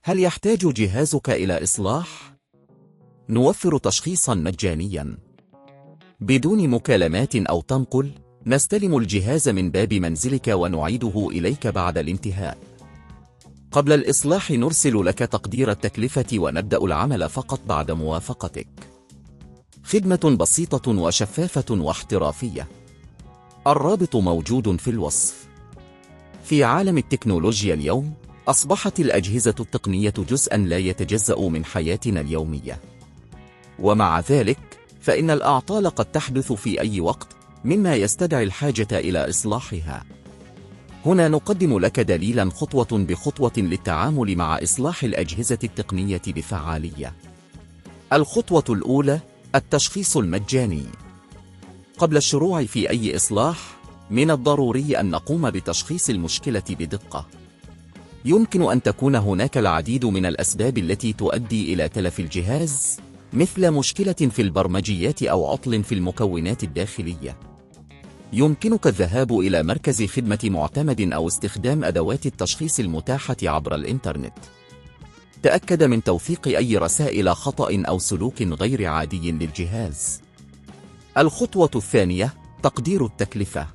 هل يحتاج جهازك إلى إصلاح؟ نوفر تشخيصا مجانيا بدون مكالمات أو تنقل. نستلم الجهاز من باب منزلك ونعيده إليك بعد الانتهاء. قبل الإصلاح نرسل لك تقدير التكلفة ونبدأ العمل فقط بعد موافقتك. خدمة بسيطة وشفافة واحترافية. الرابط موجود في الوصف. في عالم التكنولوجيا اليوم، أصبحت الأجهزة التقنية جزءاً لا يتجزأ من حياتنا اليومية. ومع ذلك، فإن الأعطال قد تحدث في أي وقت، مما يستدعي الحاجة إلى إصلاحها. هنا نقدم لك دليلاً خطوة بخطوة للتعامل مع إصلاح الأجهزة التقنية بفعالية. الخطوة الأولى: التشخيص المجاني. قبل الشروع في أي إصلاح، من الضروري أن نقوم بتشخيص المشكلة بدقة. يمكن أن تكون هناك العديد من الأسباب التي تؤدي إلى تلف الجهاز، مثل مشكلة في البرمجيات أو عطل في المكونات الداخلية. يمكنك الذهاب إلى مركز خدمة معتمد أو استخدام أدوات التشخيص المتاحة عبر الإنترنت. تأكد من توثيق أي رسائل خطأ أو سلوك غير عادي للجهاز. الخطوة الثانية: تقدير التكلفة.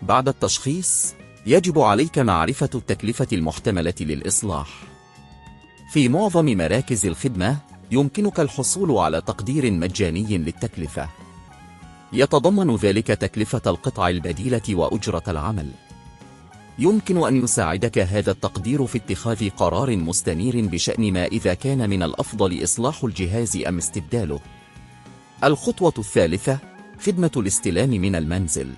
بعد التشخيص، يجب عليك معرفة التكلفة المحتملة للإصلاح. في معظم مراكز الخدمة، يمكنك الحصول على تقدير مجاني للتكلفة. يتضمن ذلك تكلفة القطع البديلة وأجرة العمل. يمكن أن يساعدك هذا التقدير في اتخاذ قرار مستنير بشأن ما إذا كان من الأفضل إصلاح الجهاز أم استبداله. الخطوة الثالثة: خدمة الاستلام من المنزل.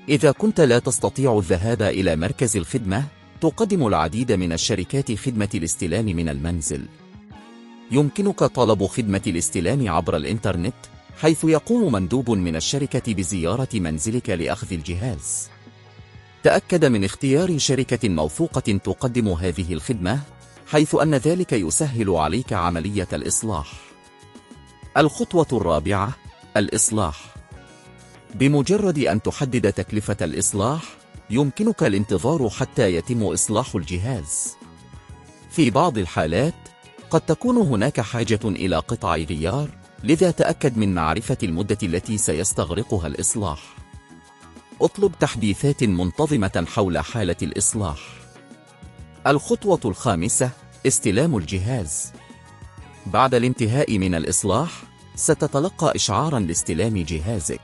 إذا كنت لا تستطيع الذهاب إلى مركز الخدمة، تقدم العديد من الشركات خدمة الاستلام من المنزل. يمكنك طلب خدمة الاستلام عبر الإنترنت، حيث يقوم مندوب من الشركة بزيارة منزلك لأخذ الجهاز. تأكد من اختيار شركة موثوقة تقدم هذه الخدمة، حيث أن ذلك يسهل عليك عملية الإصلاح. الخطوة الرابعة: الإصلاح. بمجرد أن تحدد تكلفة الإصلاح، يمكنك الانتظار حتى يتم إصلاح الجهاز. في بعض الحالات، قد تكون هناك حاجة إلى قطع غيار، لذا تأكد من معرفة المدة التي سيستغرقها الإصلاح. اطلب تحديثات منتظمة حول حالة الإصلاح. الخطوة الخامسة: استلام الجهاز. بعد الانتهاء من الإصلاح، ستتلقى إشعاراً لاستلام جهازك.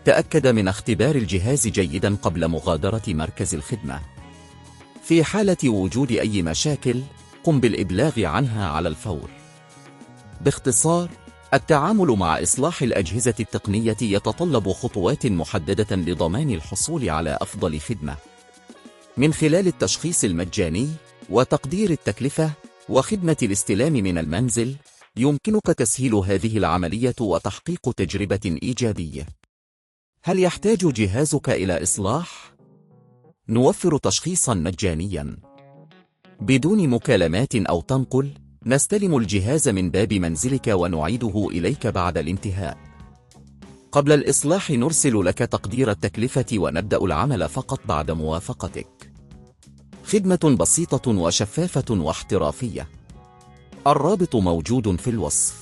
تأكد من اختبار الجهاز جيداً قبل مغادرة مركز الخدمة. في حالة وجود أي مشاكل، قم بالإبلاغ عنها على الفور. باختصار، التعامل مع إصلاح الأجهزة التقنية يتطلب خطوات محددة لضمان الحصول على أفضل خدمة. من خلال التشخيص المجاني، وتقدير التكلفة، وخدمة الاستلام من المنزل، يمكنك تسهيل هذه العملية وتحقيق تجربة إيجابية. هل يحتاج جهازك إلى إصلاح؟ نوفر تشخيصا مجانيا بدون مكالمات أو تنقل. نستلم الجهاز من باب منزلك ونعيده إليك بعد الانتهاء. قبل الإصلاح نرسل لك تقدير التكلفة ونبدأ العمل فقط بعد موافقتك. خدمة بسيطة وشفافة واحترافية. الرابط موجود في الوصف.